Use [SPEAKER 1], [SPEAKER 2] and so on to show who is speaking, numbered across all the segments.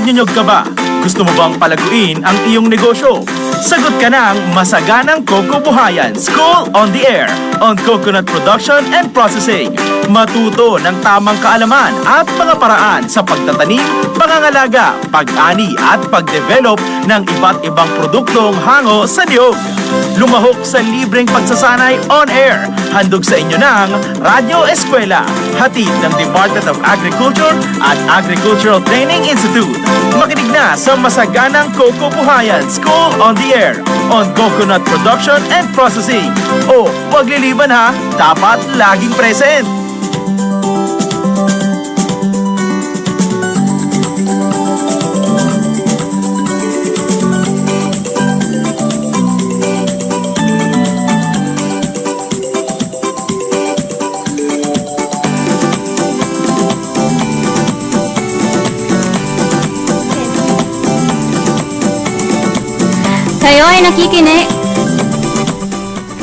[SPEAKER 1] Nagnyunyog ka ba? Gusto mo bang palaguin ang iyong negosyo? Sagot ka ng Masaganang Coco Buhayan School on the Air on Coconut Production and Processing. Matuto ng tamang kaalaman at mga paraan sa pagtatanim, pangangalaga, pag-ani at pag-develop ng iba't ibang produktong hango sa niyog. Lumahok sa libreng pagsasanay on air. Handog sa inyo ng Radyo Eskwela, hatid ng Department of Agriculture at Agricultural Training Institute. Makinig na sa Masaganang Coco Buhayan School on the Air on Coconut Production and Processing. O, huwag liliban ha, dapat laging present.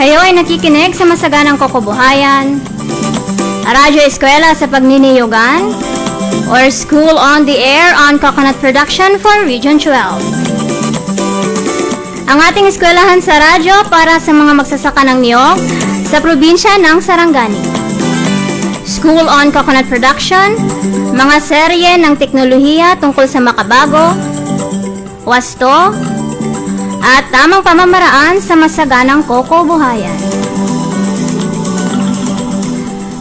[SPEAKER 2] Kayo ay nakikinig sa Masaganang Coco Buhayan, Radyo Eskwela sa Pagniniyugan, or School on the Air on Coconut Production for Region 12. Ang ating eskwelahan sa radyo para sa mga magsasaka ng niyog sa probinsya ng Sarangani. School on Coconut Production, mga serye ng teknolohiya tungkol sa makabago, wasto, at tamang pamamaraan sa masaganang Coco Buhayan.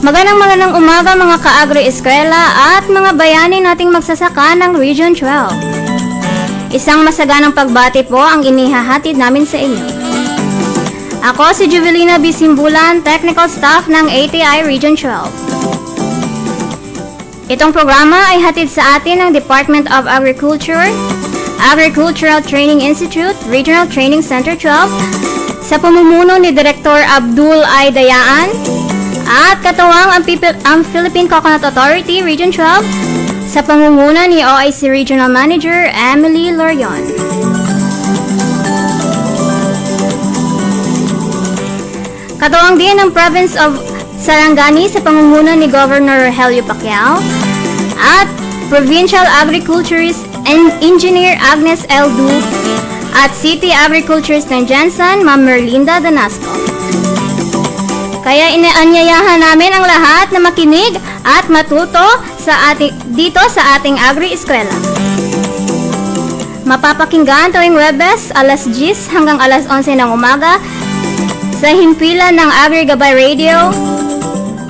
[SPEAKER 2] Magandang umaga mga ka-agri-eskwela at mga bayani nating magsasaka ng Region 12. Isang masaganang pagbati po ang inihahatid namin sa inyo. Ako si Juvelina B. Simbulan, Technical Staff ng ATI Region 12. Itong programa ay hatid sa atin ng Department of Agriculture, Agricultural Training Institute, Regional Training Center 12, sa pamumuno ni Director Abdul I. Dayaan, at katuwang ang Philippine Coconut Authority, Region 12, sa pangunguna ni OIC Regional Manager Emily Lorion. Katuwang din ang Province of Sarangani sa pangunguna ni Governor Helio Pacquiao, at Provincial Agriculturist and Engineer Agnes L. Du, at City Agriculturist ng Jensen, Ma'am Merlinda Danasco. Kaya inaanyayahan namin ang lahat na makinig at matuto dito sa ating Agri-Eskwela. Mapapakinggan tuwing Webes, alas 10 hanggang alas 11 ng umaga sa himpilan ng Agri-Gabay Radio,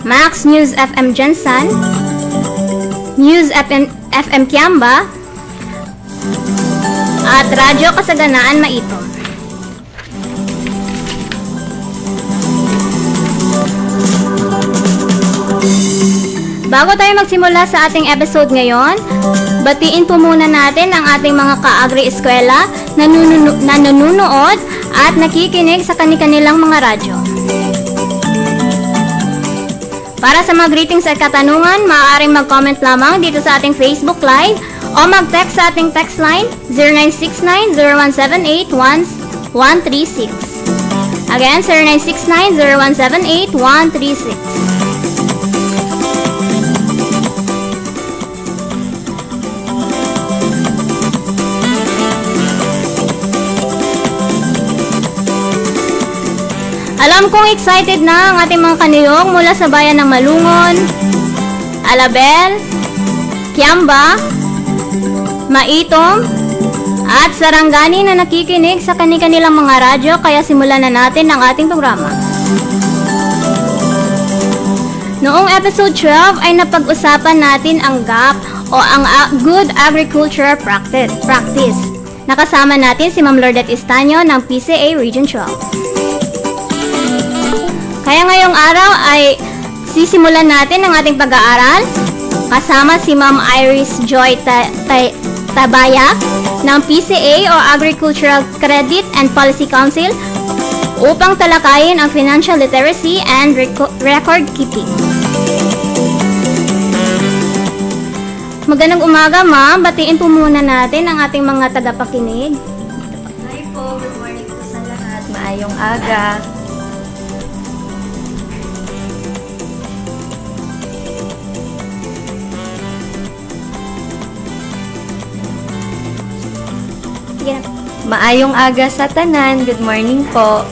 [SPEAKER 2] Max News FM Jensen, News FM Kiamba, at Radyo Kasaganaan Maitom. Bago tayo magsimula sa ating episode ngayon, batiin po muna natin ang ating mga ka-agri-eskwela na nanonood at nakikinig sa kanilang mga radyo. Para sa mga greetings at katanungan, maaaring mag-comment lamang dito sa ating Facebook Live o mag-text sa ating text line 0969-0178-1136. Again, 0969-0178-136. Alam kong excited na ang ating mga kaniyog mula sa bayan ng Malungon, Alabel, Kiamba, Maitom, at Sarangani na nakikinig sa kanilang mga radyo, kaya simulan na natin ang ating programa. Noong episode 12 ay napag-usapan natin ang GAP o ang Good Agricultural Practice. Nakasama natin si Ma'am Lordet Istanyo ng PCA Region 12. Kaya ngayong araw ay sisimulan natin ang ating pag-aaral kasama si Ma'am Iris Joy Tabaya ng PCA o Agricultural Credit and Policy Council upang talakayin ang financial literacy and record keeping. Magandang umaga, Ma'am. Batiin po muna natin ang ating mga tagapakinig.
[SPEAKER 3] Hi po, good morning po sa lahat. Maayong aga. Maayong aga sa tanan. Good morning po.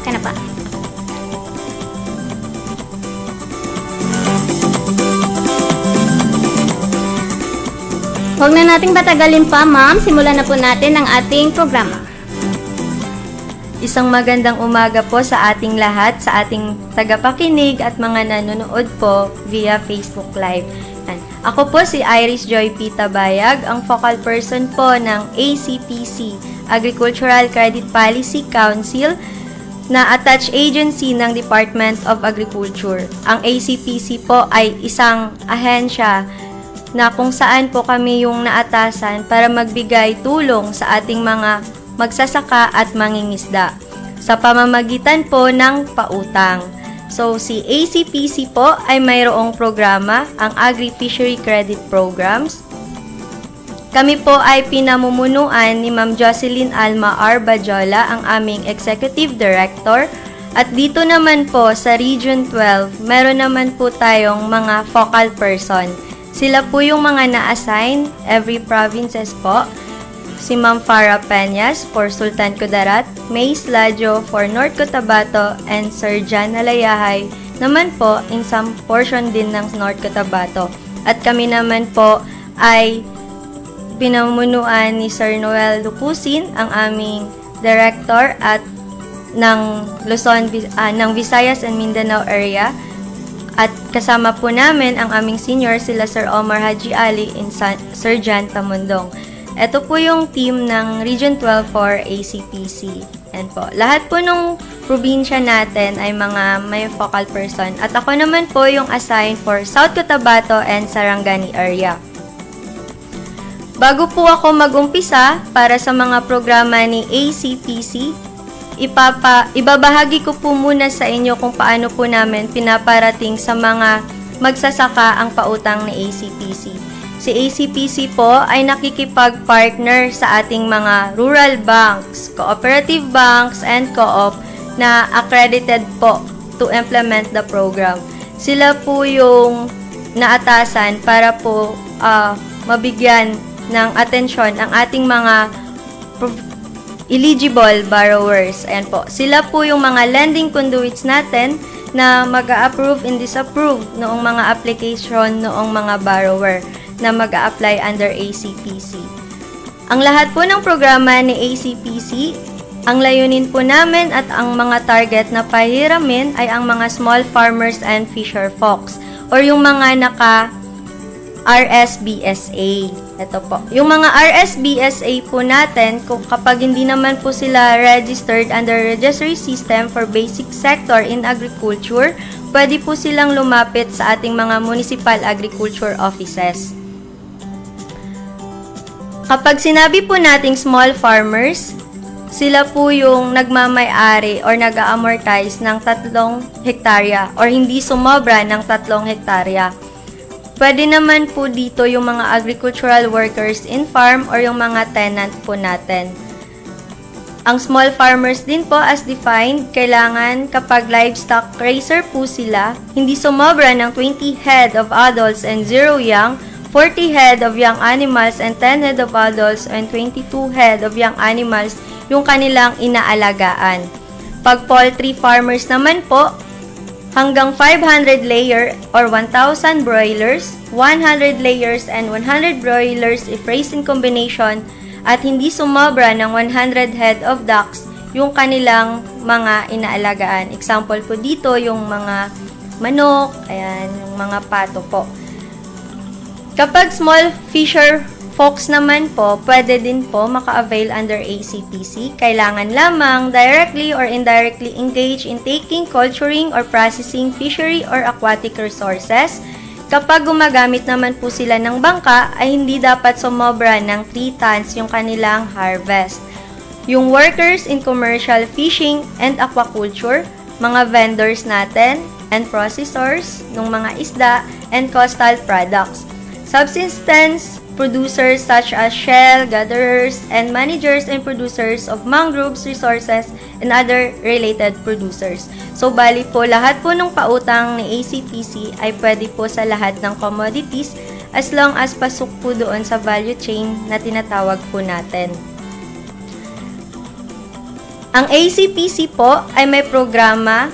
[SPEAKER 2] Kana pa. Huwag na nating patagalin pa, ma'am. Simulan na po natin ang ating programa.
[SPEAKER 3] Isang magandang umaga po sa ating lahat, sa ating tagapakinig at mga nanonood po via Facebook Live. Yan. Ako po si Iris Joy P. Tabayag, ang focal person po ng ACPC, Agricultural Credit Policy Council, na attached agency ng Department of Agriculture. Ang ACPC po ay isang ahensya na kung saan po kami yung naatasan para magbigay tulong sa ating mga magsasaka at mangingisda sa pamamagitan po ng pautang. So, si ACPC po ay mayroong programa, ang Agri-Fishery Credit Programs. Kami po ay pinamumunuan ni Ma'am Jocelyn Alma R. Bajola, ang aming Executive Director. At dito naman po sa Region 12, meron naman po tayong mga focal person. Sila po yung mga na-assign every provinces po. Si Ma'am Farah Peñas for Sultan Kudarat, May Sladjo for North Cotabato, and Sir Jan Alayahay naman po in some portion din ng North Cotabato. At kami naman po ay pinamunuan ni Sir Noel Lucusin, ang aming director at ng Luzon, ng Visayas and Mindanao area. At kasama po namin ang aming senior, sila Sir Omar Haji Ali and Sir Jan Tamundong. Ito po yung team ng Region 12 for ACPC. Yan po. Lahat po ng probinsya natin ay mga may focal person. At ako naman po yung assigned for South Cotabato and Sarangani area. Bago po ako mag-umpisa para sa mga programa ni ACPC, ibabahagi ko po muna sa inyo kung paano po namin pinaparating sa mga magsasaka ang pautang ni ACPC. Si ACPC po ay nakikipag-partner sa ating mga rural banks, cooperative banks, and co-op na accredited po to implement the program. Sila po yung naatasan para po mabigyan ng atensyon ang ating mga eligible borrowers. Ayan po. Sila po yung mga lending conduits natin na mag-a-approve and disapprove noong mga application noong mga borrower na mag-a-apply under ACPC. Ang lahat po ng programa ni ACPC, ang layunin po namin at ang mga target na pahiramin ay ang mga small farmers and fisher folks or yung mga RSBSA. Ito po. Yung mga RSBSA po natin, kung kapag hindi naman po sila registered under registry system for basic sector in agriculture, pwede po silang lumapit sa ating mga municipal agriculture offices. Kapag sinabi po nating small farmers, sila po yung nagmamay-ari or nag-amortize ng 3 hektarya or hindi sumobra ng 3 hektarya. Pwede naman po dito yung mga agricultural workers in farm or yung mga tenant po natin. Ang small farmers din po as defined, kailangan kapag livestock raiser po sila, hindi sumobra ng 20 head of adults and 0 young, 40 head of young animals and 10 head of adults and 22 head of young animals yung kanilang inaalagaan. Pag poultry farmers naman po, hanggang 500 layer or 1,000 broilers, 100 layers and 100 broilers if raised in combination at hindi sumobra ng 100 head of ducks yung kanilang mga inaalagaan. Example po dito yung mga manok, ayan, yung mga pato po. Kapag small fisher folks naman po, pwede din po maka-avail under ACPC. Kailangan lamang directly or indirectly engage in taking, culturing, or processing fishery or aquatic resources. Kapag gumagamit naman po sila ng bangka, ay hindi dapat sumobra ng 3 tons yung kanilang harvest. Yung workers in commercial fishing and aquaculture, mga vendors natin, and processors ng mga isda and coastal products. Subsistence producers such as shell, gatherers, and managers and producers of mangroves, resources, and other related producers. So, bali po, lahat po ng pautang ni ACPC ay pwede po sa lahat ng commodities as long as pasok po doon sa value chain na tinatawag po natin. Ang ACPC po ay may programa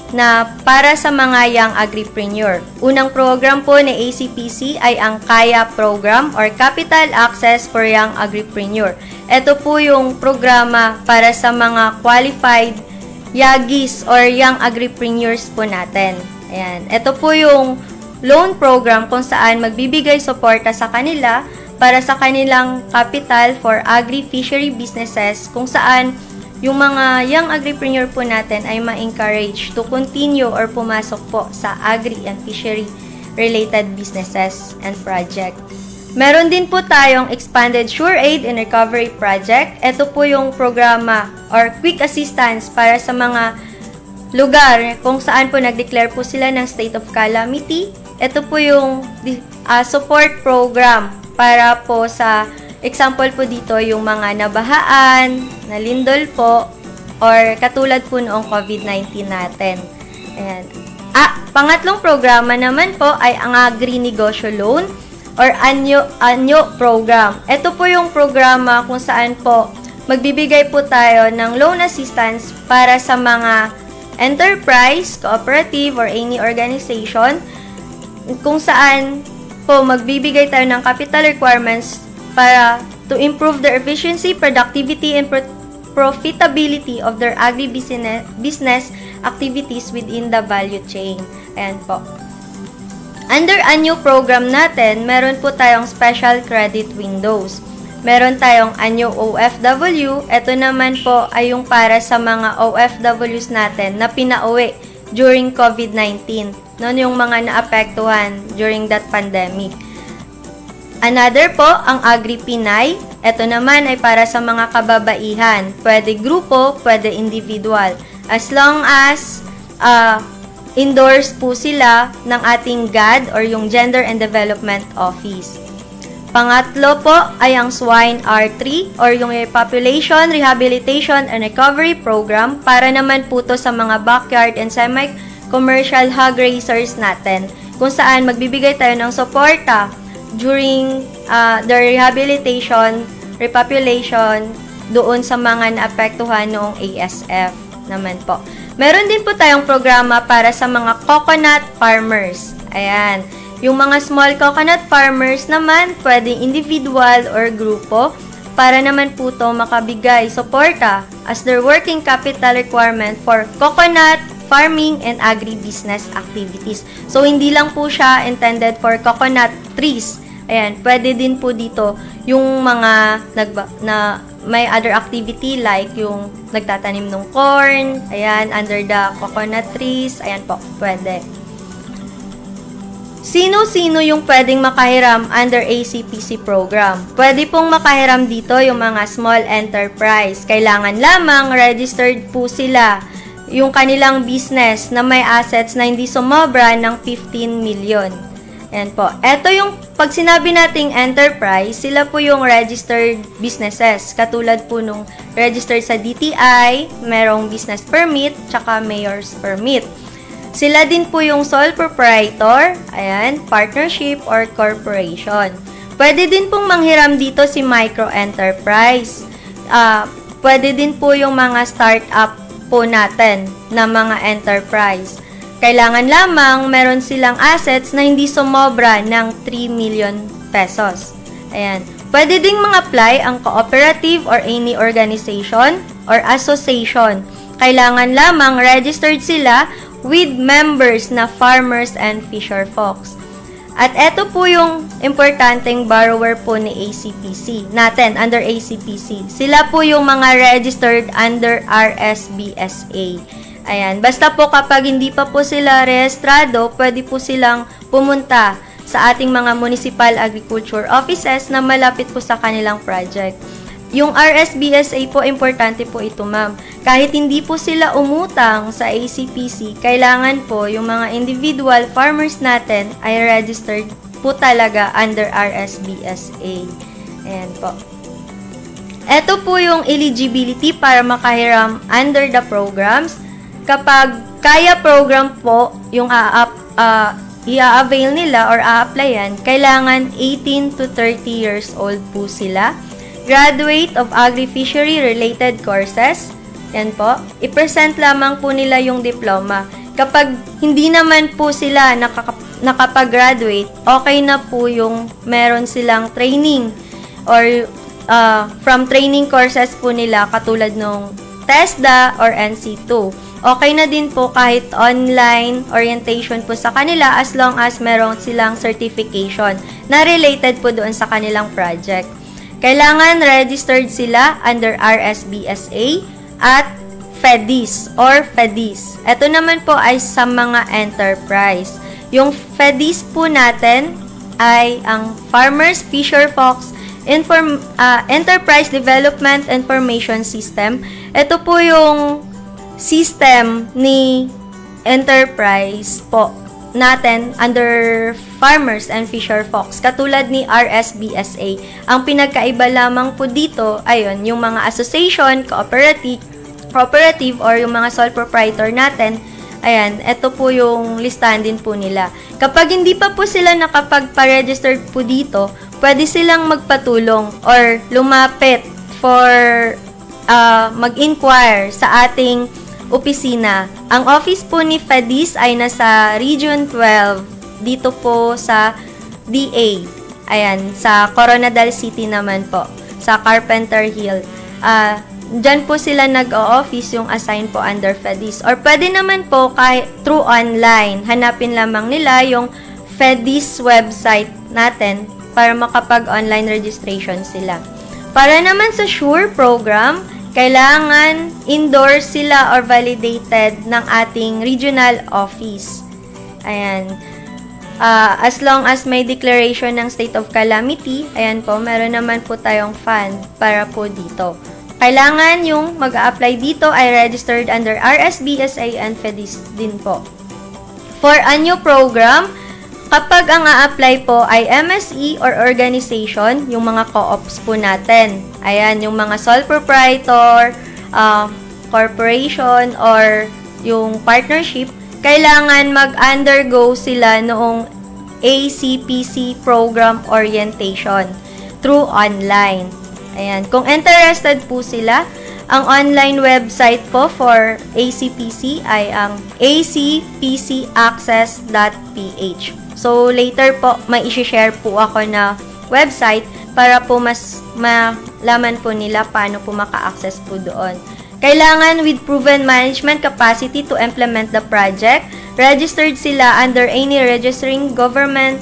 [SPEAKER 3] na para sa mga young agripreneur. Unang program po ni ACPC ay ang KAYA program or Capital Access for Young Agripreneur. Ito po yung programa para sa mga qualified yagis or young agripreneurs po natin. Ayan. Ito po yung loan program kung saan magbibigay suporta sa kanila para sa kanilang capital for agri-fishery businesses kung saan yung mga young agripreneur po natin ay ma-encourage to continue or pumasok po sa agri and fishery related businesses and project. Meron din po tayong Expanded Sure Aid and Recovery Project. Ito po yung programa or quick assistance para sa mga lugar kung saan po nag-declare po sila ng state of calamity. Ito po yung support program para po sa example po dito, yung mga nabahaan, nalindol po, or katulad po noong COVID-19 natin. Ayan. Pangatlong programa naman po ay ang Agri-Negosyo Loan or Anyo Program. Ito po yung programa kung saan po magbibigay po tayo ng loan assistance para sa mga enterprise, cooperative, or any organization kung saan po magbibigay tayo ng capital requirements para to improve their efficiency, productivity, and profitability of their agri-business activities within the value chain. Ayan po. Under Anyo program natin, meron po tayong special credit windows. Meron tayong Anyo OFW. Ito naman po ay yung para sa mga OFWs natin na pinauwi during COVID-19. Noon yung mga naapektuhan during that pandemic. Another po, ang Agri-Pinay. Ito naman ay para sa mga kababaihan. Pwede grupo, pwede individual. As long as endorse po sila ng ating GAD or yung Gender and Development Office. Pangatlo po ay ang Swine R3 or yung Population Rehabilitation and Recovery Program para naman po to sa mga backyard and semi-commercial hog raisers natin kung saan magbibigay tayo ng suporta during the rehabilitation, repopulation doon sa mga naapektuhan noong ASF naman po. Meron din po tayong programa para sa mga coconut farmers. Ayan. Yung mga small coconut farmers naman, pwedeng individual or grupo para naman po to makabigay suporta as their working capital requirement for coconut farming and agribusiness activities. So, hindi lang po siya intended for coconut trees. Ayan, pwede din po dito yung mga may other activity like yung nagtatanim ng corn, ayan, under the coconut trees, ayan po, pwede. Sino-sino yung pwedeng makahiram under ACPC program? Pwede pong makahiram dito yung mga small enterprise. Kailangan lamang registered po sila yung kanilang business na may assets na hindi sumobra ng 15 million. Ayan po. Ito yung, pag sinabi nating enterprise, sila po yung registered businesses. Katulad po nung registered sa DTI, merong business permit, tsaka mayor's permit. Sila din po yung sole proprietor, ayan, partnership or corporation. Pwede din pong manghiram dito si micro-enterprise. Pwede din po yung mga startup po natin na mga enterprise. Kailangan lamang meron silang assets na hindi sumobra ng 3 million pesos. Ayan. Pwede ding mag-apply ang cooperative or any organization or association. Kailangan lamang registered sila with members na farmers and fisher folks. At eto po yung importanteng borrower po ni ACPC natin, under ACPC. Sila po yung mga registered under RSBSA. Ayan, basta po kapag hindi pa po sila rehistrado, pwede po silang pumunta sa ating mga municipal agriculture offices na malapit po sa kanilang project. Yung RSBSA po, importante po ito, ma'am. Kahit hindi po sila umutang sa ACPC, kailangan po yung mga individual farmers natin ay registered po talaga under RSBSA. Ayan po. Ito po yung eligibility para makahiram under the programs. Kapag kaya program po yung i-avail nila or a-applyan, kailangan 18 to 30 years old po sila. Graduate of agri-fishery related courses. Yan po. I-present lamang po nila yung diploma. Kapag hindi naman po sila nakapag-graduate, okay na po yung meron silang training or from training courses po nila katulad nung TESDA or NC2. Okay na din po kahit online orientation po sa kanila as long as meron silang certification na related po doon sa kanilang project. Kailangan registered sila under RSBSA at FEDIS or FEDIS. Ito naman po ay sa mga enterprise. Yung FEDIS po natin ay ang Farmers Fisher Fox Enterprise Development Information System. Ito po yung system ni enterprise po natin under Farmers and Fisher Fox katulad ni RSBSA. Ang pinagkaiba lamang po dito ayun yung mga association, cooperative or yung mga sole proprietor natin. Ayan, ito po yung listahan din po nila. Kapag hindi pa po sila nakapagpa-register po dito, pwede silang magpatulong or lumapit for mag-inquire sa ating opisina. Ang office po ni FEDIS ay nasa Region 12, dito po sa DA. Ayan, sa Coronadal City naman po, sa Carpenter Hill. Diyan po sila nag-o-office yung assign po under FEDIS. Or pwede naman po kahit through online. Hanapin lamang nila yung FEDIS website natin para makapag-online registration sila. Para naman sa SURE program, kailangan endorse sila or validated ng ating regional office. Ayan. As long as may declaration ng state of calamity, ayan po, meron naman po tayong fund para po dito. Kailangan yung mag-a-apply dito ay registered under RSBSA and FEDIS din po. For a new program, kapag ang a-apply po ay MSE or organization, yung mga co-ops po natin. Ayan, yung mga sole proprietor, corporation, or yung partnership, kailangan mag-undergo sila noong ACPC program orientation through online. Ayan, kung interested po sila, ang online website po for ACPC ay ang acpcaccess.ph. So, later po, may isi-share po ako na website para po mas malaman po nila paano po maka-access po doon. Kailangan with proven management capacity to implement the project. Registered sila under any registering government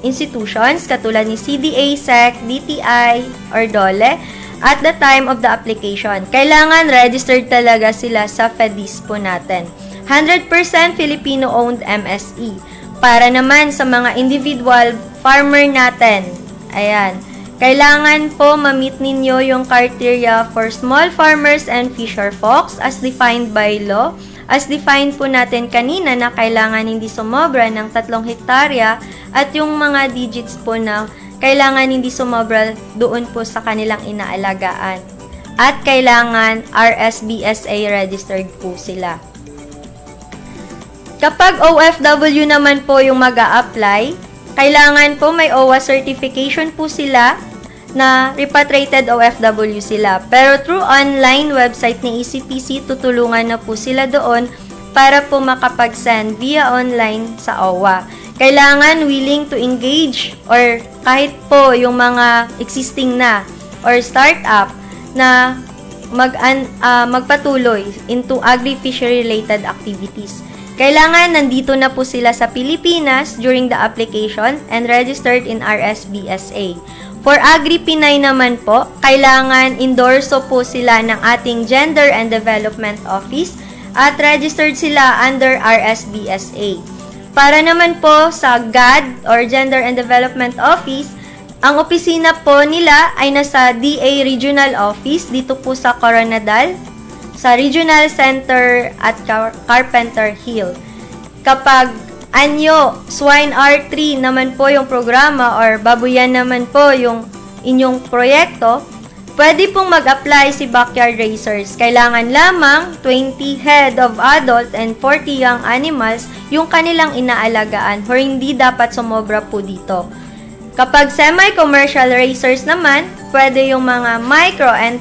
[SPEAKER 3] institutions katulad ni CDA, SEC, DTI, or DOLE at the time of the application. Kailangan registered talaga sila sa FEDIS po natin. 100% Filipino-owned MSE. Para naman sa mga individual farmer natin, ayan, kailangan po ma-meet ninyo yung criteria for small farmers and fisher folks as defined by law. As defined po natin kanina na kailangan hindi sumobra ng 3 hektarya at yung mga digits po na kailangan hindi sumobra doon po sa kanilang inaalagaan. At kailangan RSBSA registered po sila. Kapag OFW naman po yung mag-a-apply, kailangan po may OWA certification po sila na repatriated OFW sila. Pero through online website ni ECPC, tutulungan na po sila doon para po makapag-send via online sa OWA. Kailangan willing to engage or kahit po yung mga existing na or startup na magpatuloy into agri-fishery related activities. Kailangan nandito na po sila sa Pilipinas during the application and registered in RSBSA. For Agri-Pinay naman po, kailangan endorso po sila ng ating Gender and Development Office at registered sila under RSBSA. Para naman po sa GAD or Gender and Development Office, ang opisina po nila ay nasa DA Regional Office dito po sa Coronadal, sa Regional Center at Carpenter Hill. Kapag Anyo, Swine R3 naman po yung programa or babuyan naman po yung inyong proyekto, pwede pong mag-apply si Backyard Racers. Kailangan lamang 20 head of adult and 40 young animals yung kanilang inaalagaan or hindi dapat sumobra po dito. Kapag semi-commercial racers naman, pwede yung mga micro and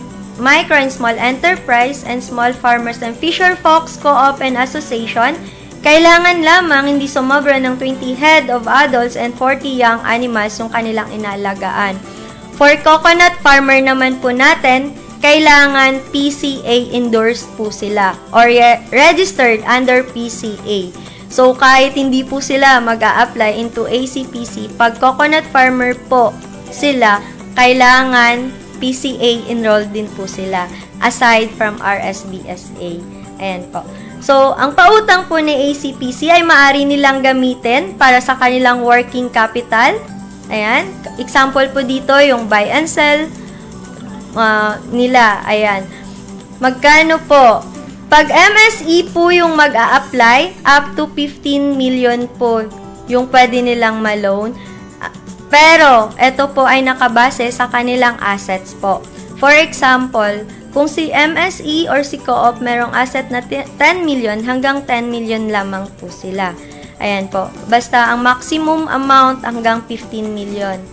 [SPEAKER 3] small enterprise and small farmers and fisher folks co-op and association. Kailangan lamang hindi sumobra ng 20 head of adults and 40 young animals yung kanilang inaalagaan. For coconut farmer naman po natin, kailangan PCA endorsed po sila or registered under PCA. So, kahit hindi po sila mag-a-apply into ACPC, pag coconut farmer po sila, kailangan PCA enrolled din po sila aside from RSBSA. Ayan po. So, ang pautang po ni ACPC ay maaari nilang gamitin para sa kanilang working capital. Ayan. Example po dito, yung buy and sell nila. Ayan. Magkano po? Pag MSE po yung mag-a-apply, up to 15 million po yung pwede nilang ma-loan. Pero, ito po ay nakabase sa kanilang assets po. For example, kung si MSE or si Co-op merong asset na 10 million, hanggang 10 million lamang po sila. Ayan po. Basta ang maximum amount hanggang 15 million.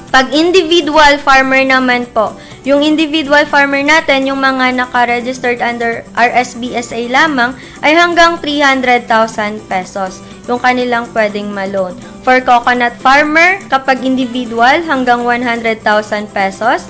[SPEAKER 3] Pag individual farmer naman po, yung individual farmer natin, yung mga naka-registered under RSBSA lamang, ay hanggang 300,000 pesos yung kanilang pwedeng ma-loan. For coconut farmer, kapag individual, hanggang 100,000 pesos.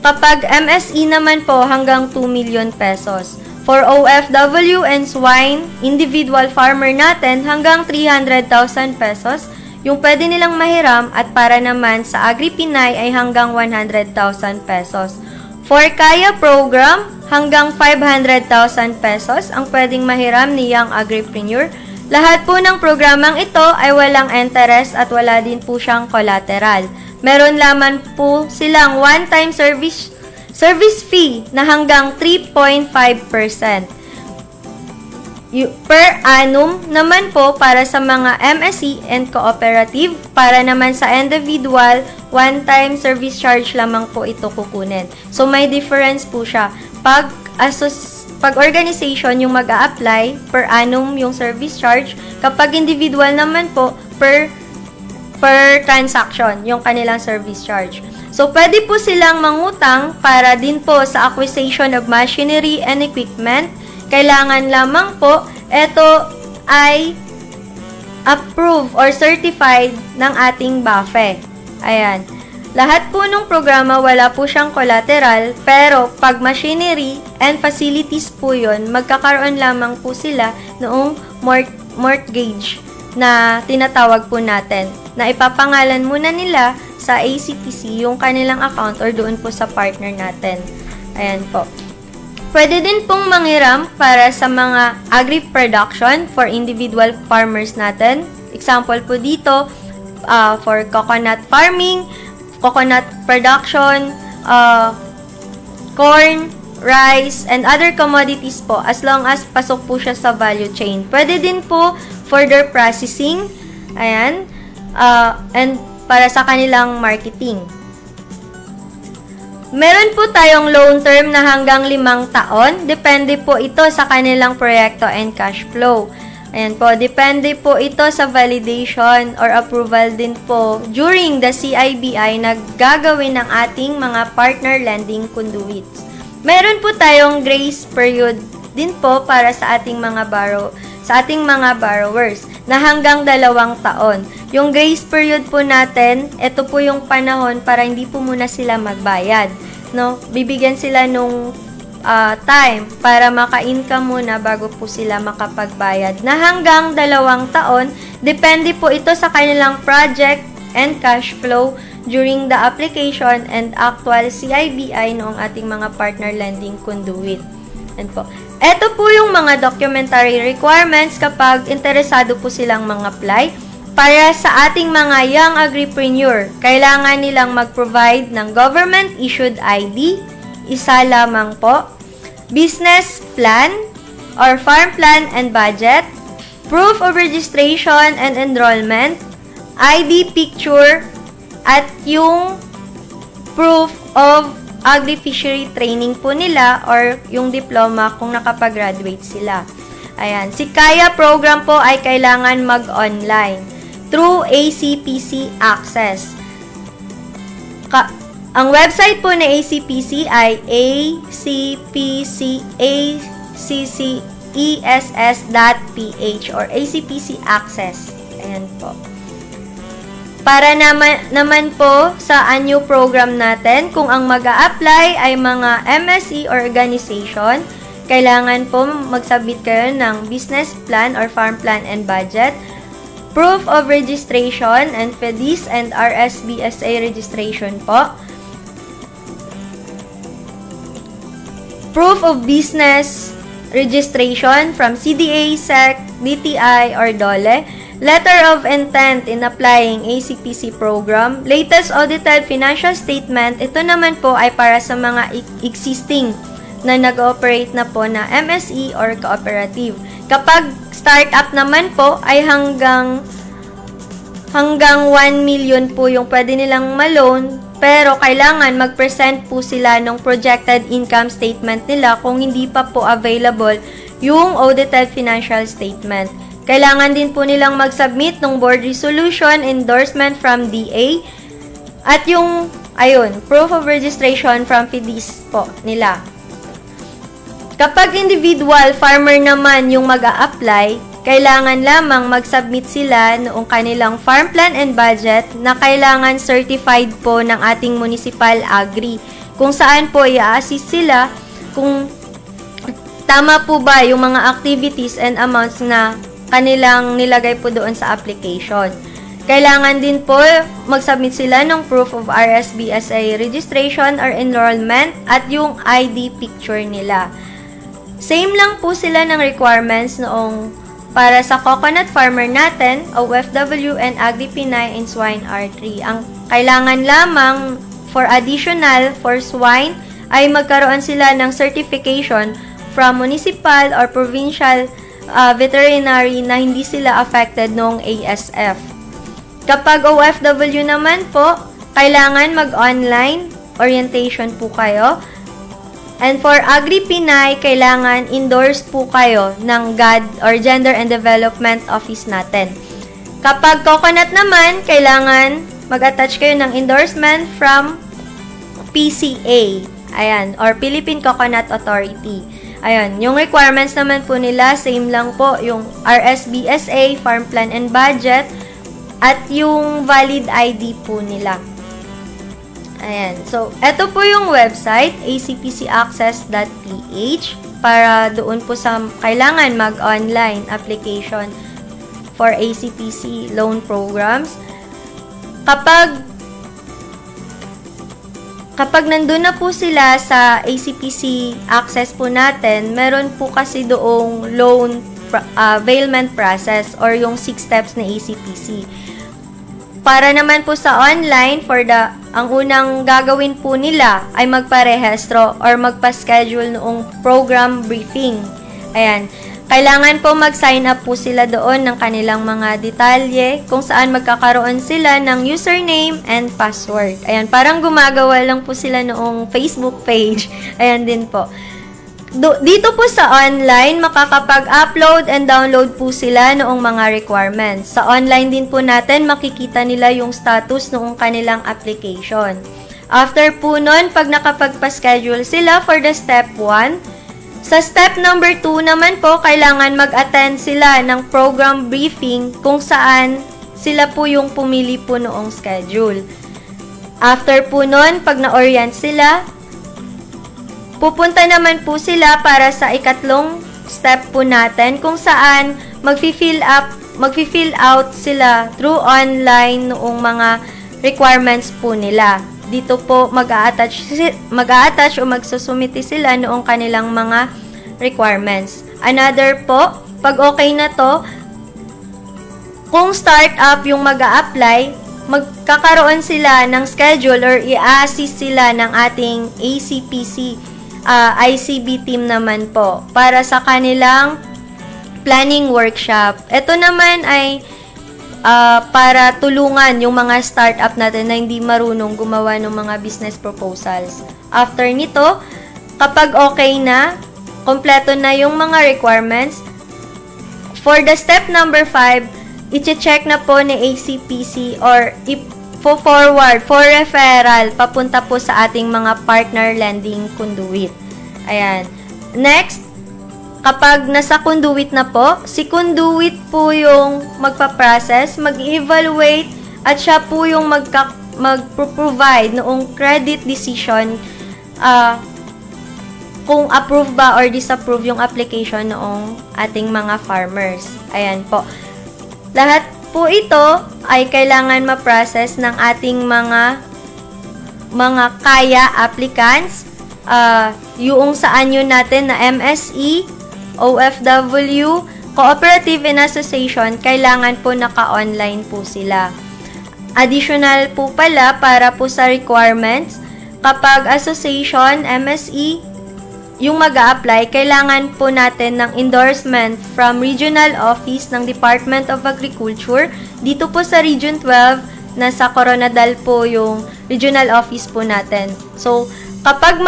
[SPEAKER 3] Kapag MSE naman po, hanggang 2 million pesos. For OFW and swine, individual farmer natin, hanggang 300,000 pesos yung pwede nilang mahiram, at para naman sa Agri-Pinay ay hanggang 100,000 pesos. For Kaya program, hanggang 500,000 pesos ang pwedeng mahiram ni Young Agripreneur. Lahat po ng programang ito ay walang interest at wala din po siyang collateral. Meron lamang po silang one-time service fee na hanggang 3.5%. Per annum naman po para sa mga MSE and cooperative. Para naman sa individual, one-time service charge lamang po ito kukunin. So, may difference po siya. Pag organization yung mag-a-apply, per annum yung service charge. Kapag individual naman po, per transaction yung kanilang service charge. So, pwede po silang mangutang para din po sa acquisition of machinery and equipment. Kailangan lamang po, ito ay approved or certified ng ating BAFE. Ayan. Lahat po ng programa, wala po siyang collateral, pero pag machinery and facilities po yun, magkakaroon lamang po sila noong mortgage na tinatawag po natin, na ipapangalan muna nila sa ACPC yung kanilang account or doon po sa partner natin. Ayan po. Pwede din pong manghiram para sa mga agri-production for individual farmers natin. Example po dito, for coconut farming, coconut production, corn, rice, and other commodities po, as long as pasok po siya sa value chain. Pwede din po further processing, ayan, and para sa kanilang marketing. Meron po tayong loan term na hanggang 5 taon. Depende po ito sa kanilang proyekto and cash flow. Ayan po, depende po ito sa validation or approval din po during the CIBI na gagawin ng ating mga partner lending conduits. Meron po tayong grace period din po para sa ating mga borrowers na hanggang 2 taon. Yung grace period po natin, ito po yung panahon para hindi po muna sila magbayad. No? Bibigyan sila nung time para maka-income muna bago po sila makapagbayad. Na hanggang 2 taon, depende po ito sa kanilang project and cash flow during the application and actual CIBI noong ating mga partner lending conduit. And po. Ito po yung mga documentary requirements kapag interesado po silang mag-apply. Para sa ating mga young agripreneur, kailangan nilang mag-provide ng government-issued ID, isa lamang po, business plan or farm plan and budget, proof of registration and enrollment, ID picture, at yung proof of agri-fishery training po nila or yung diploma kung nakapag-graduate sila. Ayan. Si Kaya program po ay kailangan mag-online through ACPC Access. Ang website po na ACPC ay acpcacces.ph or ACPC Access. Ayan po. Para naman po sa annual program natin, kung ang mag-a-apply ay mga MSE organization, kailangan po mag-submit kayo ng business plan or farm plan and budget, proof of registration and FEDIS and RSBSA registration po, proof of business registration from CDA, SEC, DTI, or DOLE, letter of intent in applying ACPC program, latest audited financial statement. Ito naman po ay para sa mga existing na nag-ooperate na po na MSE or cooperative. Kapag startup naman po ay hanggang 1 million po yung pwede nilang ma-loan, pero kailangan mag-present po sila ng projected income statement nila kung hindi pa po available yung audited financial statement. Kailangan din po nilang mag-submit ng board resolution, endorsement from DA, at yung, proof of registration from FEDIS po nila. Kapag individual farmer naman yung mag-a-apply, kailangan lamang mag-submit sila noong kanilang farm plan and budget na kailangan certified po ng ating municipal agri, kung saan po i-assist sila kung tama po ba yung mga activities and amounts na kanilang nilagay po doon sa application. Kailangan din po mag-submit sila ng proof of RSBSA registration or enrollment at yung ID picture nila. Same lang po sila ng requirements noong para sa coconut farmer natin, OFW and Agri-Pinay and Swine R3. Ang kailangan lamang for additional for swine ay magkaroon sila ng certification from municipal or provincial veterinary na hindi sila affected ng ASF. Kapag OFW naman po, kailangan mag-online orientation po kayo. And for Agri-Pinay, kailangan endorsed po kayo ng GAD or Gender and Development Office natin. Kapag coconut naman, kailangan mag-attach kayo ng endorsement from PCA, or Philippine Coconut Authority. Yung requirements naman po nila, same lang po, yung RSBSA, Farm Plan and Budget, at yung valid ID po nila. So, eto po yung website, acpcaccess.ph, para doon po sa kailangan mag-online application for ACPC loan programs. Kapag nandun na po sila sa ACPC Access po natin, meron po kasi doong loan availment process or yung 6 steps na ACPC. Para naman po sa online, ang unang gagawin po nila ay magparehistro or magpa-schedule noong program briefing. Kailangan po mag-sign up po sila doon ng kanilang mga detalye kung saan magkakaroon sila ng username and password. Parang gumagawa lang po sila noong Facebook page. Din po. Dito po sa online, makakapag-upload and download po sila noong mga requirements. Sa online din po natin, makikita nila yung status noong kanilang application. After po nun, pag nakapagpa-schedule sila for the step 1, sa step number 2 naman po, kailangan mag-attend sila ng program briefing kung saan sila po yung pumili po noong schedule. After po nun, pag na-orient sila, pupunta naman po sila para sa ikatlong step po natin kung saan mag-fill out sila through online noong mga requirements po nila. Dito po mag-a-attach o magsusumiti sila noong kanilang mga requirements. Another po, pag okay na to, kung startup yung mag-a-apply, magkakaroon sila ng schedule or i-assist sila ng ating ACPC ICB team naman po para sa kanilang planning workshop. Ito naman ay para tulungan yung mga startup natin na hindi marunong gumawa ng mga business proposals. After nito, kapag okay na, kompleto na yung mga requirements, for the step number 5, i-check na po ni ACPC or forward for referral papunta po sa ating mga partner lending conduit. Ayan. Next, kapag nasa conduit na po, si conduit po yung magpa-process, mag-evaluate, at siya po yung mag-provide noong credit decision kung approve ba or disapprove yung application noong ating mga farmers. Ayan po. Lahat po ito ay kailangan ma-process ng ating mga kaya applicants, yung sa anyo natin na MSE, OFW, Cooperative and Association, kailangan po naka-online po sila. Additional po pala para po sa requirements, kapag association, MSE, yung mag-a-apply, kailangan po natin ng endorsement from regional office ng Department of Agriculture. Dito po sa Region 12, nasa Coronadal po yung regional office po natin. So, kapag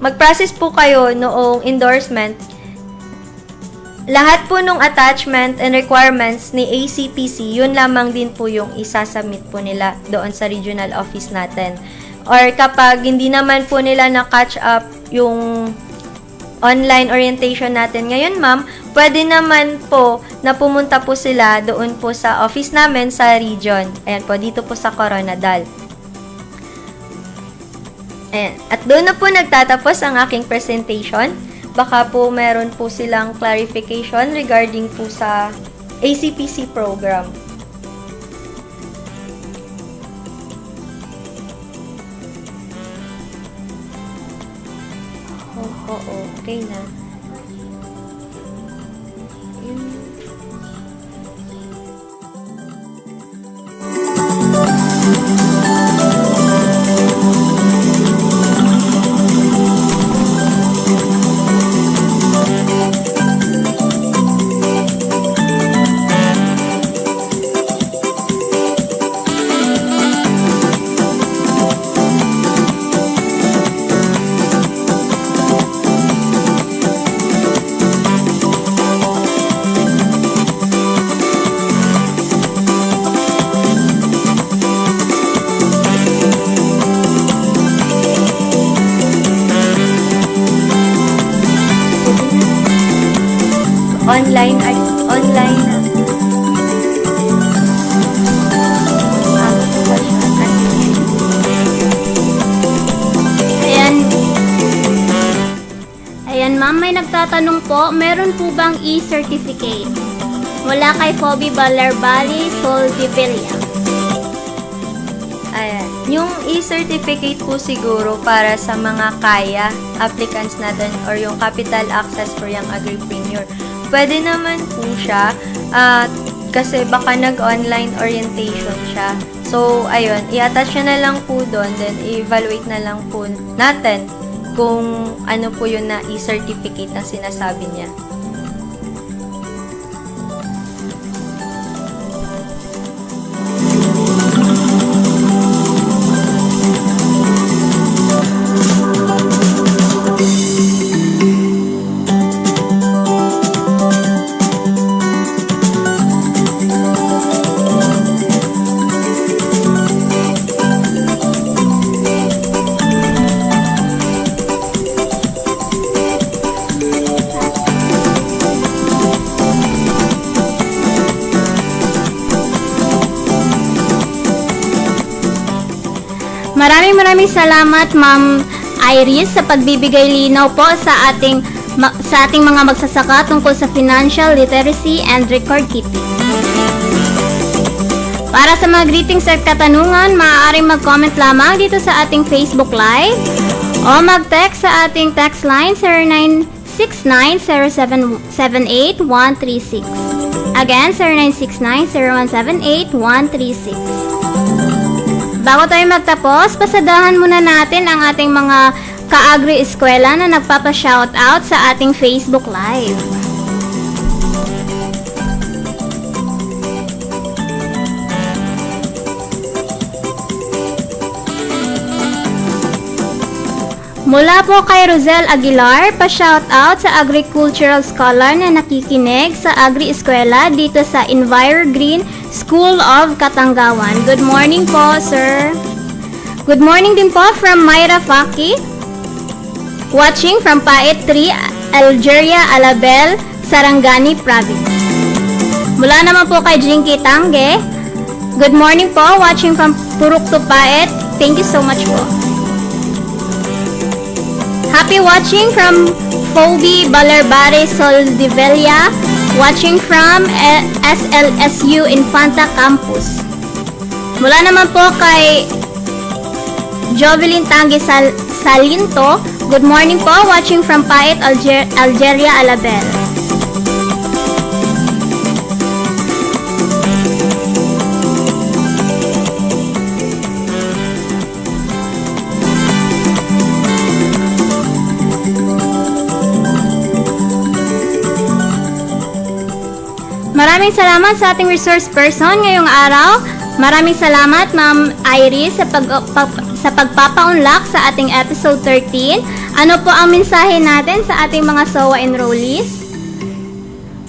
[SPEAKER 3] mag-process po kayo noong endorsement, lahat po nung attachment and requirements ni ACPC, yun lamang din po yung isasubmit po nila doon sa regional office natin. Or kapag hindi naman po nila na-catch up yung online orientation natin ngayon, ma'am, pwede naman po na pumunta po sila doon po sa office namin sa region. Ayan po, dito po sa Coronadal. Ayan. At doon na po nagtatapos ang aking presentation. Baka po meron po silang clarification regarding po sa ACPC program. Oo, okay na. Online na.
[SPEAKER 2] Ayan ma'am, may nagtatanong po, meron po bang e-certificate? Wala kay Fobi Balarbali, Soldivilla.
[SPEAKER 3] Ayan. Yung e-certificate po siguro para sa mga kaya applicants natin or yung capital access for young agripreneur. Pwede naman po siya kasi baka nag-online orientation siya. So, ayun, i-attach na lang po doon, then i-evaluate na lang po natin kung ano po yun na e-certificate na sinasabi niya.
[SPEAKER 2] Maraming salamat Ma'am Iris sa pagbibigay linaw po sa ating mga magsasaka tungkol sa financial literacy and record keeping. Para sa mga greetings at katanungan, maaaring mag-comment lamang dito sa ating Facebook Live o mag-text sa ating text line 0969-078-136. Again, 0969-0178-136. Bago tayo magtapos, pasadahan muna natin ang ating mga ka-agri-eskwela na nagpapa-shoutout sa ating Facebook Live. Mula po kay Rosel Aguilar, pa-shoutout sa agricultural scholar na nakikinig sa Agri-Eskwela dito sa EnviroGreen School of Katanggawan. Good morning po, sir. Good morning din po from Myra Faki, watching from Paet 3, Algeria, Alabel, Sarangani Province. Mula naman po kay Jinky Tangge, good morning po, watching from Purok to Paet. Thank you so much po. Happy watching from Phoebe Balerbare Soldivella, watching from SLSU Infanta Campus. Mula naman po kay Jovelyn Tangge Salinto, good morning po, watching from Paet, Algeria, Alabel. Maraming salamat sa ating resource person ngayong araw. Maraming salamat Ma'am Iris sa pagpapaunlak sa ating episode 13. Ano po ang mensahe natin sa ating mga SOA enrollees?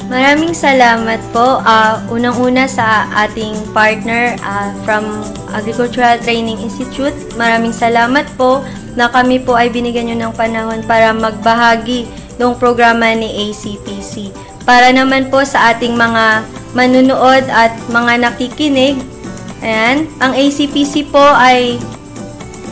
[SPEAKER 3] Maraming salamat po. Unang-una sa ating partner from Agricultural Training Institute. Maraming salamat po na kami po ay binigyan nyo ng panahon para magbahagi ng programa ni ACPC. Para naman po sa ating mga manunood at mga nakikinig, ayan, ang ACPC po ay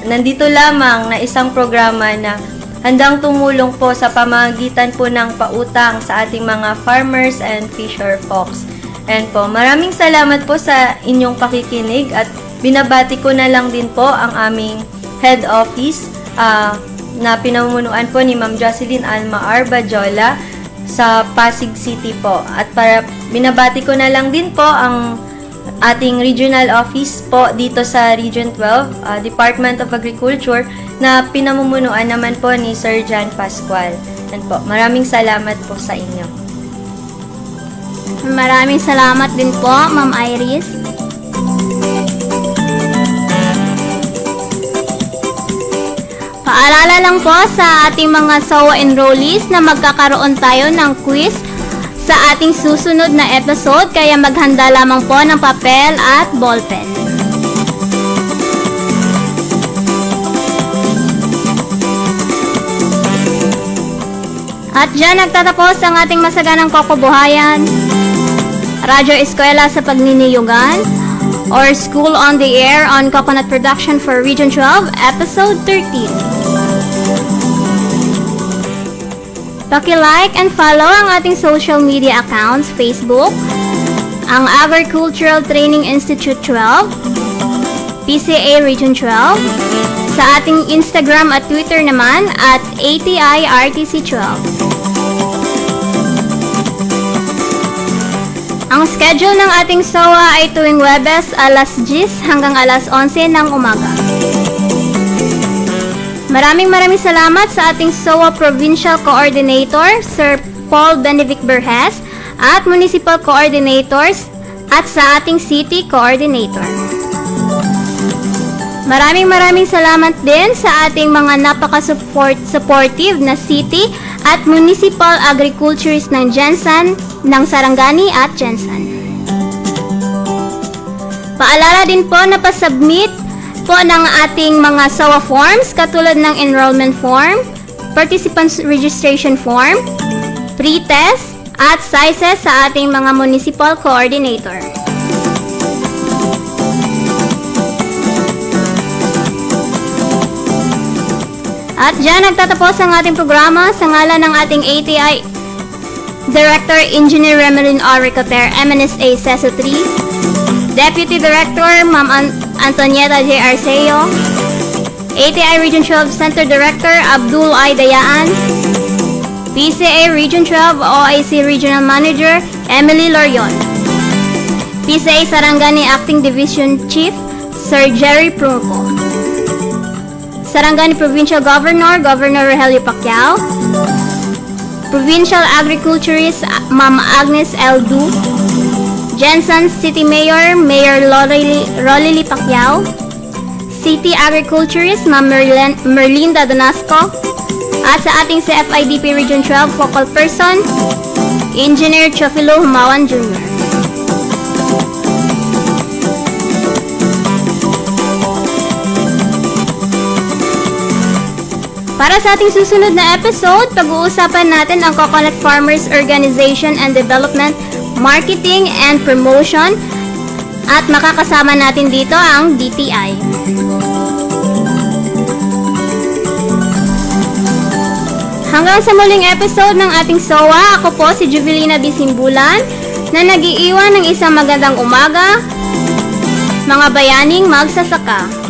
[SPEAKER 3] nandito lamang na isang programa na handang tumulong po sa pamamagitan po ng pautang sa ating mga farmers and fisher folks. And po, maraming salamat po sa inyong pakikinig at binabati ko na lang din po ang aming head office na pinamumunuan po ni Ma'am Jocelyn Alma Arbajola sa Pasig City po. At para binabati ko na lang din po ang ating regional office po dito sa Region 12, Department of Agriculture, na pinamumunuan naman po ni Sir John Pascual. And po, maraming salamat po sa inyo.
[SPEAKER 2] Maraming salamat din po, Ma'am Iris. Paalala lang po sa ating mga SOA enrollees na magkakaroon tayo ng quiz sa ating susunod na episode, kaya maghanda lamang po ng papel at ballpen. At dyan nagtatapos ang ating masaganang kokobuhayan, Radyo Eskwela sa Pagniniyugan, or School on the Air on Coconut Production for Region 12, Episode 13. Paki-like and follow ang ating social media accounts, Facebook, ang Agricultural Training Institute 12, PCA Region 12, sa ating Instagram at Twitter naman at ATI RTC 12. Ang schedule ng ating SOA ay tuwing Webes alas 10 hanggang alas 11 ng umaga. Maraming salamat sa ating SOA Provincial Coordinator, Sir Paul Benevic Berhes, at Municipal Coordinators, at sa ating City Coordinator. Maraming salamat din sa ating mga napaka-supportive na City at Municipal Agriculturist ng Jensan, ng Sarangani at Jensan. Paalala din po na pa-submit po ng ating mga SOA forms katulad ng enrollment form, participants registration form, pre-test, at sizes sa ating mga municipal coordinator. At dyan nagtatapos ang ating programa sa ngalan ng ating ATI Director Engineer Remelin R. Ricoter, MNSA CESO 3, Deputy Director Ma'am Antonieta J. Arceo, ATI Region 12 Center Director Abdul I. Dayaan, PCA Region 12 OIC Regional Manager Emily Lorion, PCA Sarangani Acting Division Chief Sir Jerry Prunco, Sarangani Provincial Governor Governor Rogelio Pacquiao, Provincial Agriculturist Ma'am Agnes L. Du, Jensen City Mayor Mayor Rolly Pacquiao, City Agriculturist, Ma'am Merlinda Donasco, at sa ating CFIDP Region 12 Focal Person, Engineer Chofilo Humawan Jr. Para sa ating susunod na episode, pag-uusapan natin ang Coconut Farmers Organization and Development, Marketing and Promotion, at makakasama natin dito ang DTI. Hanggang sa muling episode ng ating SOA, ako po si Juvelina Bisimbulan na nag-iiwan ng isang magandang umaga, mga bayaning magsasaka.